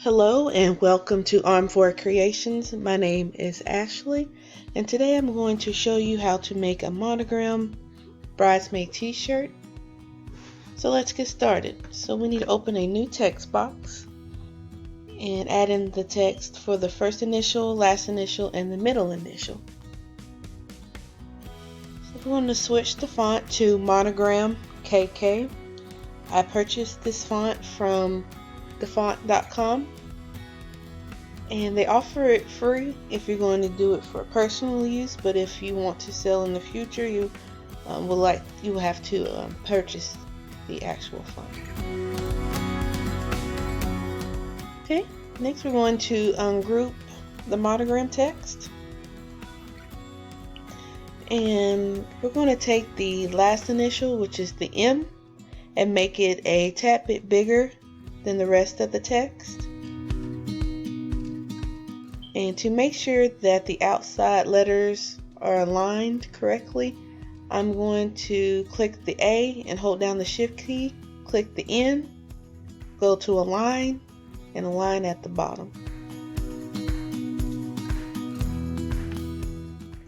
Hello and welcome to Arm4 Creations. My name is Ashley and today I'm going to show you how to make a monogram bridesmaid t-shirt. So let's get started. So we need to open a new text box and add in the text for the first initial, last initial, and the middle initial. So we're going to switch the font to Monogram KK. I purchased this font from thefont.com and they offer it free if you're going to do it for personal use, but if you want to sell in the future, you will have to purchase the actual font. Okay, next we're going to ungroup the monogram text, and we're going to take the last initial, which is the M, and make it a tad bit bigger than the rest of the text. And to make sure that the outside letters are aligned correctly, I'm going to click the A and hold down the shift key, click the N, go to align, and align at the bottom.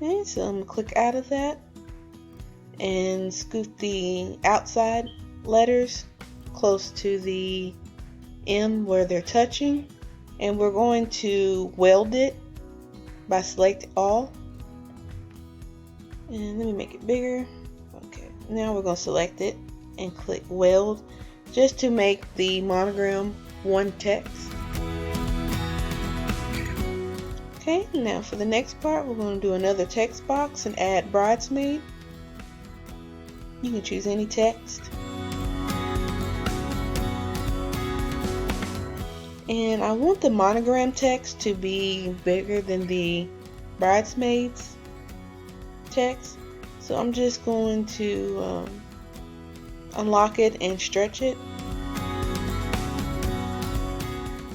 Okay, so I'm going to click out of that and scoot the outside letters close to the M where they're touching, and we're going to weld it by select all, and let me make it bigger. Okay, now we're going to select it and click weld just to make the monogram one text. Okay, now for the next part we're going to do another text box and add bridesmaid. You can choose any text. And I want the monogram text to be bigger than the bridesmaids text, so I'm just going to unlock it and stretch it.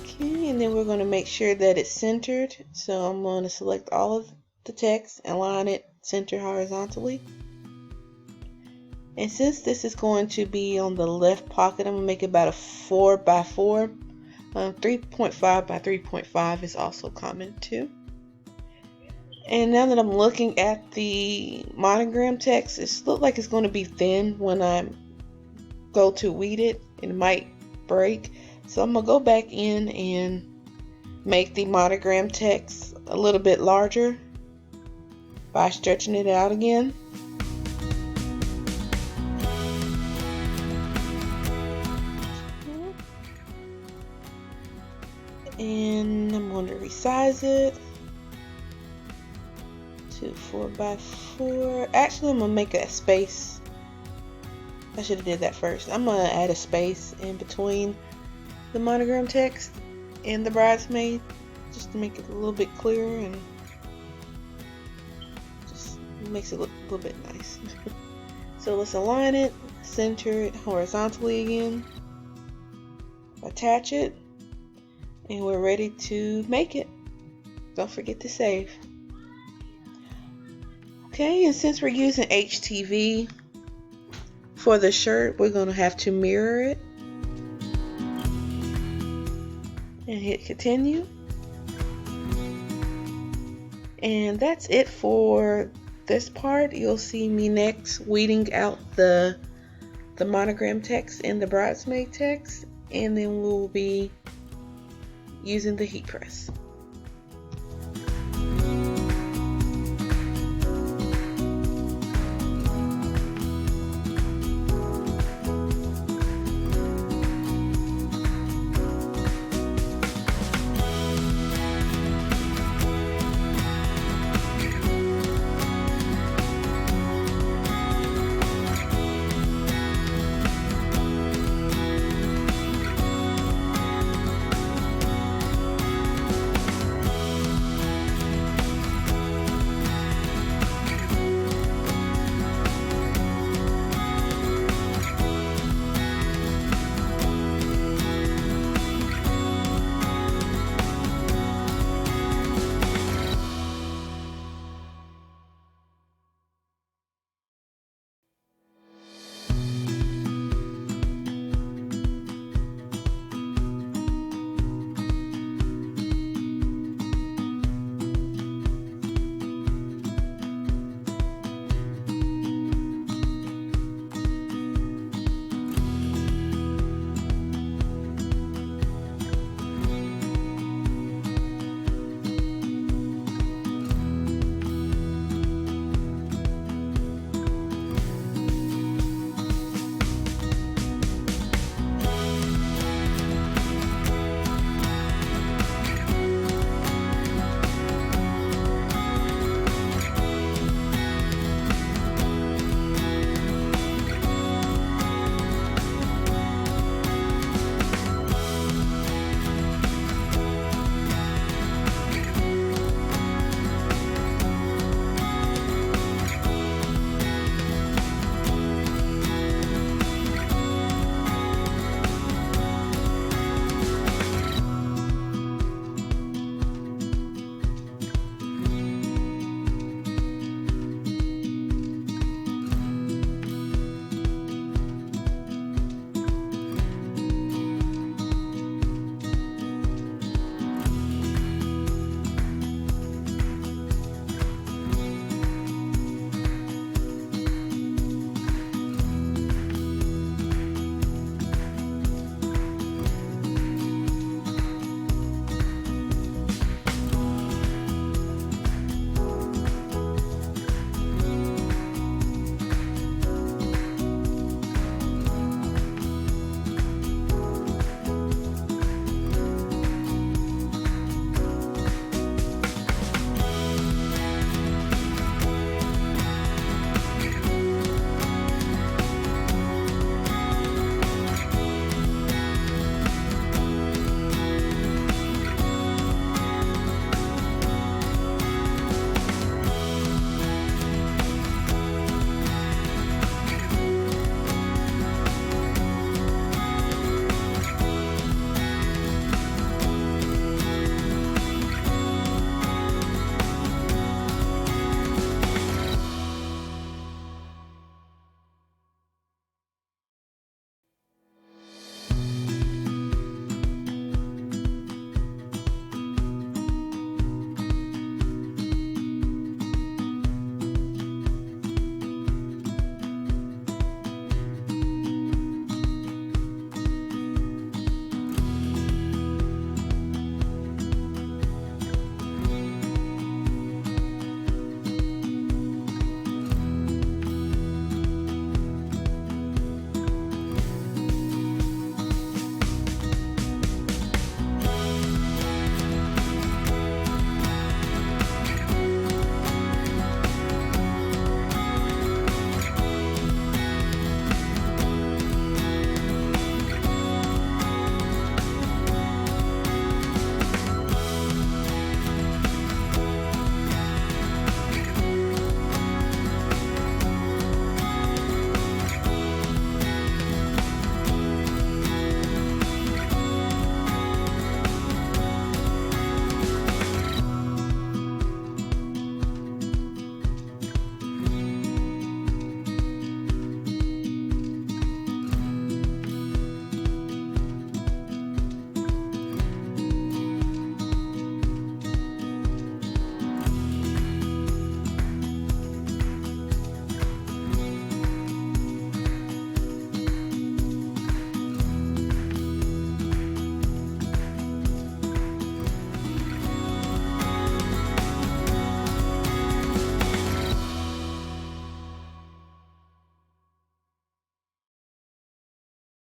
Okay, and then we're going to make sure that it's centered, so I'm going to select all of the text and line it center horizontally. And since this is going to be on the left pocket, I'm going to make it about a 4 by 4. 3.5 by 3.5 is also common too. And now that I'm looking at the monogram text, it looks like it's going to be thin when I go to weed it. It might break. So I'm going to go back in and make the monogram text a little bit larger by stretching it out again. And I'm going to resize it to 4 by 4. Actually, I'm going to make a space. I should have did that first. I'm going to add a space in between the monogram text and the bridesmaid, just to make it a little bit clearer and just makes it look a little bit nice. So let's align it, center it horizontally again, attach it, and we're ready to make it. Don't forget to save. Okay, and since we're using HTV for the shirt, we're going to have to mirror it and hit continue. And that's it for this part. You'll see me next weeding out the monogram text and the bridesmaid text, and then we'll be using the heat press.